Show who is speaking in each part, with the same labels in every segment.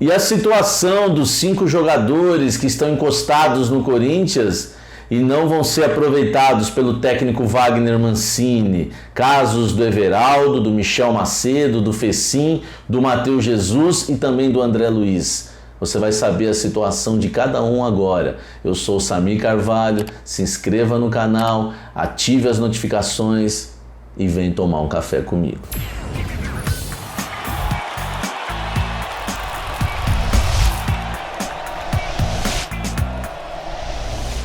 Speaker 1: E a situação dos 5 jogadores que estão encostados no Corinthians e não vão ser aproveitados pelo técnico Wagner Mancini. Casos do Everaldo, do Michel Macedo, do Fecim, do Matheus Jesus e também do André Luiz. Você vai saber a situação de cada um agora. Eu sou o Samir Carvalho, se inscreva no canal, ative as notificações e vem tomar um café comigo.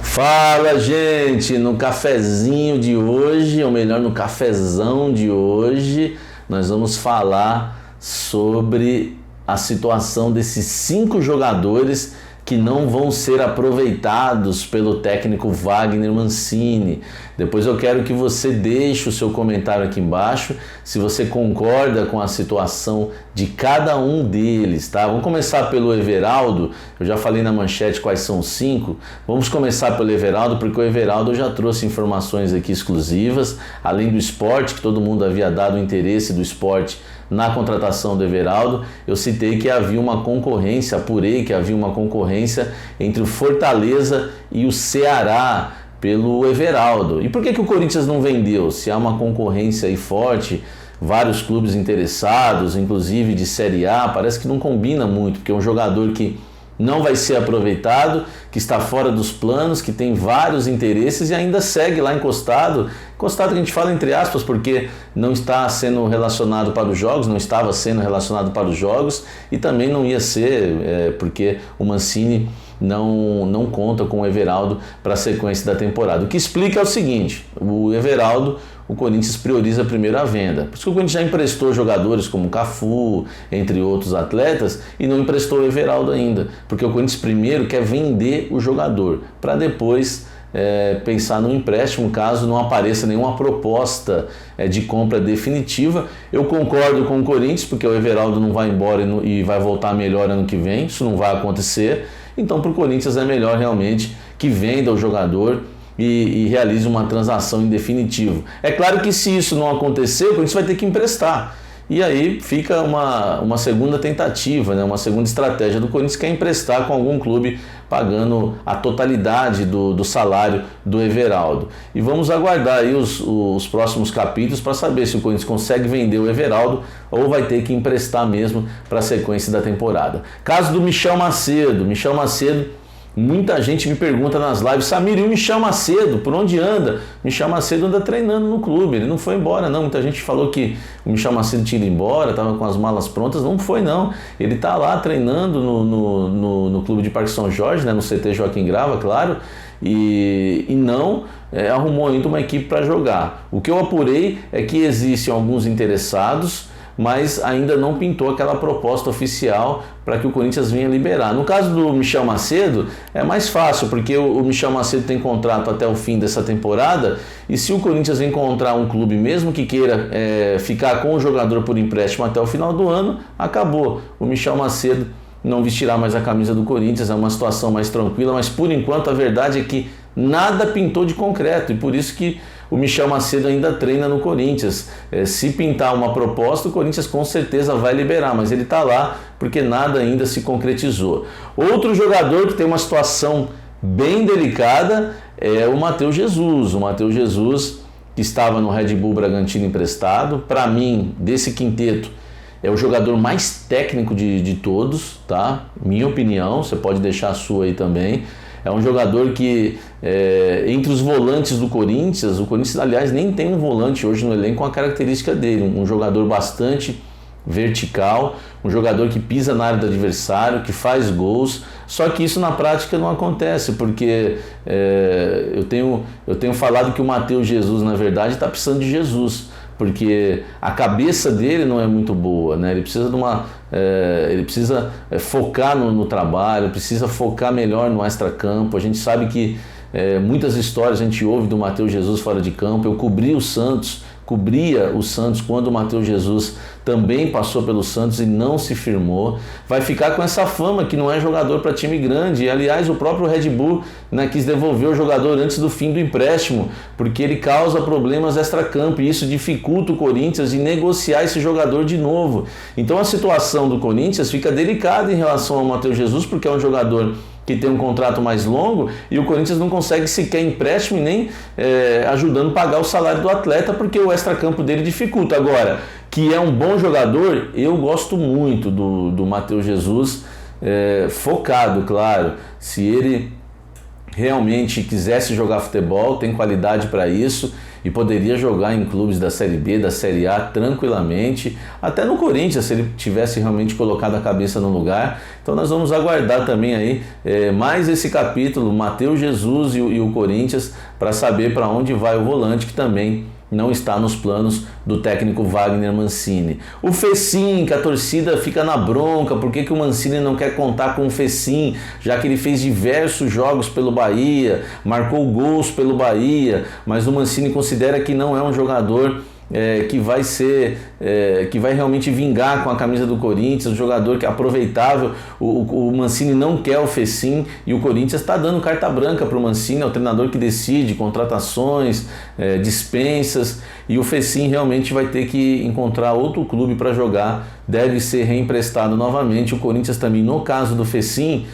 Speaker 1: Fala, gente! No cafezinho de hoje, ou melhor, no cafezão de hoje, nós vamos falar sobre a situação desses 5 jogadores que não vão ser aproveitados pelo técnico Wagner Mancini. Depois eu quero que você deixe o seu comentário aqui embaixo, se você concorda com a situação de cada um deles, tá? Vamos começar pelo Everaldo. Eu já falei na manchete quais são os 5. Vamos começar pelo Everaldo, porque o Everaldo eu já trouxe informações aqui exclusivas, além do esporte, que todo mundo havia dado o interesse do esporte na contratação do Everaldo. Eu citei que havia uma concorrência, apurei que havia uma concorrência entre o Fortaleza e o Ceará pelo Everaldo. E por que o Corinthians não vendeu? Se há uma concorrência aí forte, vários clubes interessados, inclusive de Série A, parece que não combina muito, porque é um jogador que não vai ser aproveitado, que está fora dos planos, que tem vários interesses e ainda segue lá encostado que a gente fala entre aspas, porque não está sendo relacionado para os jogos, não estava sendo relacionado para os jogos e também não ia ser, porque o Mancini não conta com o Everaldo para a sequência da temporada. O que explica é o seguinte: o Everaldo, o Corinthians prioriza primeiro a venda. Por isso que o Corinthians já emprestou jogadores como Cafu, entre outros atletas, e não emprestou o Everaldo ainda, porque o Corinthians primeiro quer vender o jogador, para depois pensar no empréstimo, caso não apareça nenhuma proposta de compra definitiva. Eu concordo com o Corinthians, porque o Everaldo não vai embora e vai voltar melhor ano que vem, isso não vai acontecer. Então para o Corinthians é melhor realmente que venda o jogador e realize uma transação em definitivo. É claro que se isso não acontecer, o Corinthians vai ter que emprestar. E aí fica uma segunda tentativa, né? Uma segunda estratégia do Corinthians, que é emprestar com algum clube pagando a totalidade do salário do Everaldo. E vamos aguardar aí os próximos capítulos para saber se o Corinthians consegue vender o Everaldo ou vai ter que emprestar mesmo para a sequência da temporada. Caso do Michel Macedo. Muita gente me pergunta nas lives: Samir, e o Michel Macedo, por onde anda? Michel Macedo anda treinando no clube, ele não foi embora não. Muita gente falou que o Michel Macedo tinha ido embora, estava com as malas prontas, não foi não. Ele está lá treinando no clube de Parque São Jorge, né, no CT Joaquim Grava, claro, e não arrumou ainda uma equipe para jogar. O que eu apurei é que existem alguns interessados, mas ainda não pintou aquela proposta oficial para que o Corinthians venha liberar. No caso do Michel Macedo, é mais fácil, porque o Michel Macedo tem contrato até o fim dessa temporada, e se o Corinthians encontrar um clube, mesmo que queira ficar com o jogador por empréstimo até o final do ano, acabou. O Michel Macedo não vestirá mais a camisa do Corinthians, é uma situação mais tranquila, mas por enquanto a verdade é que nada pintou de concreto, e por isso que o Michel Macedo ainda treina no Corinthians. Se pintar uma proposta, o Corinthians com certeza vai liberar, mas ele está lá porque nada ainda se concretizou. Outro jogador que tem uma situação bem delicada é o Matheus Jesus. O Matheus Jesus, que estava no Red Bull Bragantino emprestado, para mim, desse quinteto, é o jogador mais técnico de todos, tá? Minha opinião, você pode deixar a sua aí também. É um jogador que, entre os volantes do Corinthians, o Corinthians, aliás, nem tem um volante hoje no elenco com a característica dele. Um jogador bastante vertical, um jogador que pisa na área do adversário, que faz gols. Só que isso na prática não acontece, porque eu tenho falado que o Matheus Jesus, na verdade, está precisando de Jesus, porque a cabeça dele não é muito boa, né? Ele precisa focar no trabalho, precisa focar melhor no extracampo. A gente sabe que muitas histórias a gente ouve do Matheus Jesus fora de campo. Eu cobri o Santos cobria o Santos quando o Matheus Jesus também passou pelo Santos e não se firmou. Vai ficar com essa fama que não é jogador para time grande. E, aliás, o próprio Red Bull, né, quis devolver o jogador antes do fim do empréstimo, porque ele causa problemas extracampo e isso dificulta o Corinthians de negociar esse jogador de novo. Então a situação do Corinthians fica delicada em relação ao Matheus Jesus, porque é um jogador que tem um contrato mais longo e o Corinthians não consegue sequer empréstimo e nem ajudando a pagar o salário do atleta, porque o extracampo dele dificulta. Agora, que é um bom jogador, eu gosto muito do Matheus Jesus, focado, claro. Se ele realmente quisesse jogar futebol, tem qualidade para isso e poderia jogar em clubes da Série B, da Série A tranquilamente, até no Corinthians, se ele tivesse realmente colocado a cabeça no lugar. Então nós vamos aguardar também aí mais esse capítulo, Matheus Jesus e o Corinthians, para saber para onde vai o volante, que também não está nos planos do técnico Wagner Mancini. O Fecim, que a torcida fica na bronca, por que o Mancini não quer contar com o Fecim, já que ele fez diversos jogos pelo Bahia, marcou gols pelo Bahia, mas o Mancini considera que não é um jogador que vai realmente vingar com a camisa do Corinthians, um jogador que é aproveitável. O Mancini não quer o Fecim e o Corinthians está dando carta branca para o Mancini, é o treinador que decide contratações, dispensas, e o Fecim realmente vai ter que encontrar outro clube para jogar, deve ser reemprestado novamente. O Corinthians também, no caso do Fecim,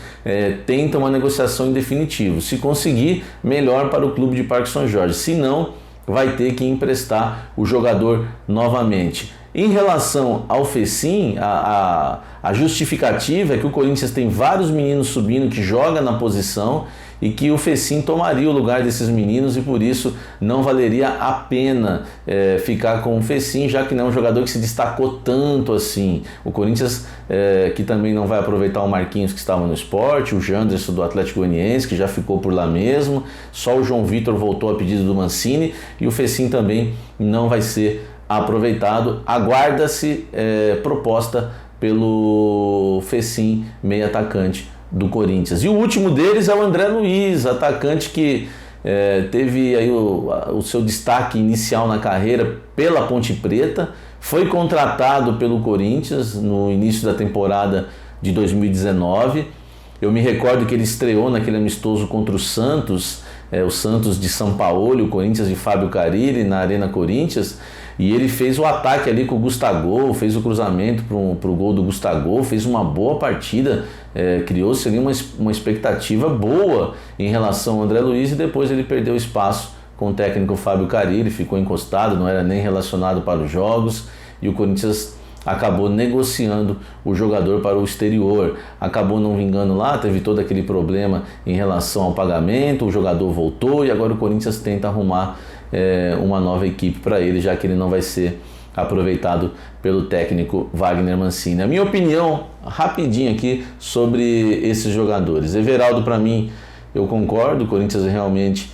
Speaker 1: tenta uma negociação em definitivo. Se conseguir, melhor para o clube de Parque São Jorge, se não, vai ter que emprestar o jogador novamente. Em relação ao Fecim, a justificativa é que o Corinthians tem vários meninos subindo que jogam na posição e que o Fecim tomaria o lugar desses meninos e por isso não valeria a pena ficar com o Fecim, já que não é um jogador que se destacou tanto assim. O Corinthians que também não vai aproveitar o Marquinhos, que estava no Sport, o Janderson do Atlético Goianiense, que já ficou por lá mesmo, só o João Vitor voltou a pedido do Mancini e o Fecim também não vai ser aproveitado. Aguarda-se proposta pelo Fecim, meio atacante do Corinthians. E o último deles é o André Luiz, atacante que teve aí o seu destaque inicial na carreira pela Ponte Preta, foi contratado pelo Corinthians no início da temporada de 2019. Eu me recordo que ele estreou naquele amistoso contra o Santos de São Paulo, o Corinthians de Fábio Carille na Arena Corinthians, e ele fez o ataque ali com o Gustavo, fez o cruzamento para o gol do Gustavo, fez uma boa partida, criou-se ali uma expectativa boa em relação ao André Luiz, e depois ele perdeu espaço com o técnico Fábio Carille, ficou encostado, não era nem relacionado para os jogos, e o Corinthians acabou negociando o jogador para o exterior, acabou não vingando lá, teve todo aquele problema em relação ao pagamento, o jogador voltou e agora o Corinthians tenta arrumar uma nova equipe para ele, já que ele não vai ser aproveitado pelo técnico Wagner Mancini. A minha opinião, rapidinho aqui, sobre esses jogadores. Everaldo, para mim, eu concordo, o Corinthians realmente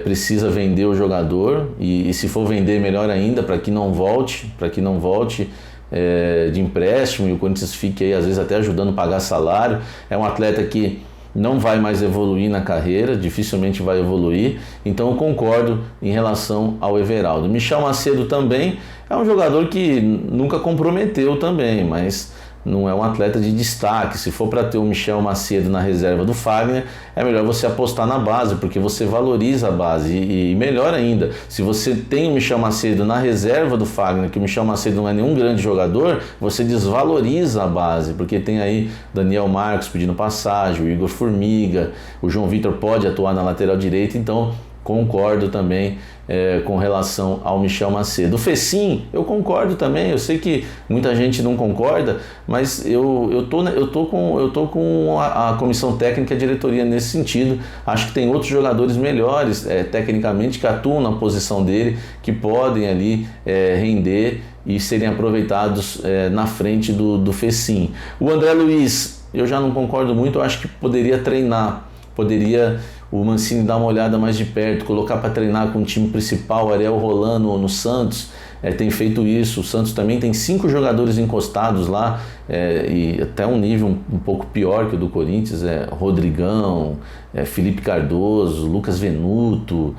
Speaker 1: precisa vender o jogador e se for vender, melhor ainda, para que não volte de empréstimo e o Corinthians fique aí às vezes até ajudando a pagar salário. É um atleta que não vai mais evoluir na carreira, dificilmente vai evoluir, então eu concordo em relação ao Everaldo. Michel Macedo também é um jogador que nunca comprometeu também, mas não é um atleta de destaque. Se for para ter o Michel Macedo na reserva do Fagner, é melhor você apostar na base, porque você valoriza a base. E melhor ainda, se você tem o Michel Macedo na reserva do Fagner, que o Michel Macedo não é nenhum grande jogador, você desvaloriza a base, porque tem aí Daniel Marcos pedindo passagem, o Igor Formiga, o João Vitor pode atuar na lateral direita, então concordo também com relação ao Michel Macedo. O Fecim, eu concordo também, eu sei que muita gente não concorda, mas eu tô com a comissão técnica e a diretoria nesse sentido. Acho que tem outros jogadores melhores tecnicamente que atuam na posição dele, que podem ali render e serem aproveitados na frente do Fecim. O André Luiz, eu já não concordo muito, eu acho que poderia treinar, poderia o Mancini dar uma olhada mais de perto, colocar para treinar com o time principal, Ariel Rolando no Santos, tem feito isso. O Santos também tem 5 jogadores encostados lá, e até um nível um pouco pior que o do Corinthians, Rodrigão, Felipe Cardoso, Lucas Venuto,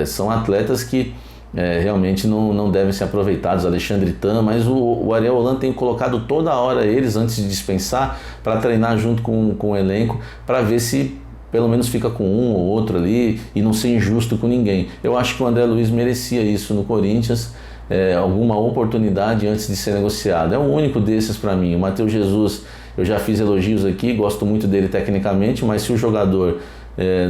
Speaker 1: são atletas que realmente não devem ser aproveitados. Alexandre Tan, mas o Ariel Holan tem colocado toda hora eles antes de dispensar para treinar junto com o elenco, para ver se pelo menos fica com um ou outro ali e não ser injusto com ninguém. Eu acho que o André Luiz merecia isso no Corinthians, alguma oportunidade antes de ser negociado. É o único desses para mim. O Matheus Jesus, eu já fiz elogios aqui, gosto muito dele tecnicamente, mas se o jogador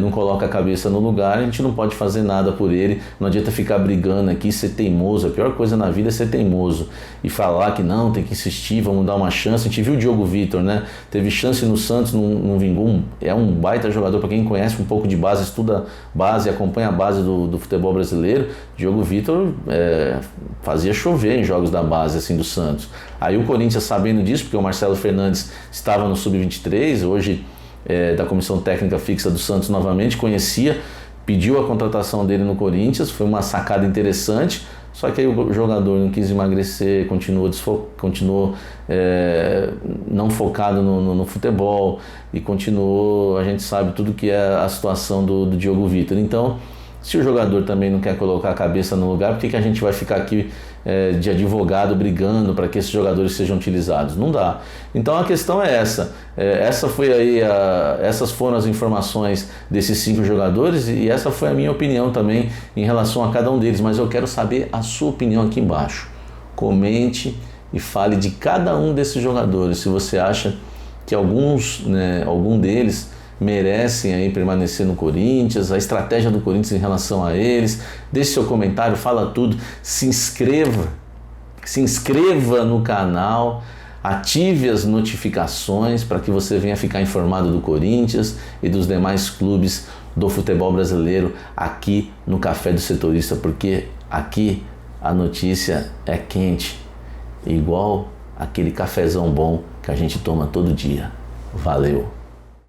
Speaker 1: não coloca a cabeça no lugar, a gente não pode fazer nada por ele. Não adianta ficar brigando aqui, ser teimoso. A pior coisa na vida é ser teimoso e falar que não, tem que insistir, vamos dar uma chance. A gente viu o Diogo Vitor, né? Teve chance no Santos, não vingou. É um baita jogador, para quem conhece um pouco de base, estuda base, acompanha a base do futebol brasileiro. Diogo Vitor fazia chover em jogos da base assim do Santos. Aí o Corinthians, sabendo disso, porque o Marcelo Fernandes estava no Sub-23, hoje da comissão técnica fixa do Santos novamente, conhecia, pediu a contratação dele no Corinthians, foi uma sacada interessante, só que aí o jogador não quis emagrecer, continuou não focado no futebol e continuou, a gente sabe tudo que é a situação do Diogo Vitor. Então, se o jogador também não quer colocar a cabeça no lugar, por que a gente vai ficar aqui de advogado brigando para que esses jogadores sejam utilizados? Não dá. Então a questão é essa. Essas foram as informações desses 5 jogadores e essa foi a minha opinião também em relação a cada um deles. Mas eu quero saber a sua opinião aqui embaixo. Comente e fale de cada um desses jogadores. Se você acha que algum deles merecem aí permanecer no Corinthians, a estratégia do Corinthians em relação a eles. Deixe seu comentário, fala tudo, se inscreva no canal, ative as notificações para que você venha ficar informado do Corinthians e dos demais clubes do futebol brasileiro aqui no Café do Setorista, porque aqui a notícia é quente, igual aquele cafezão bom que a gente toma todo dia. Valeu!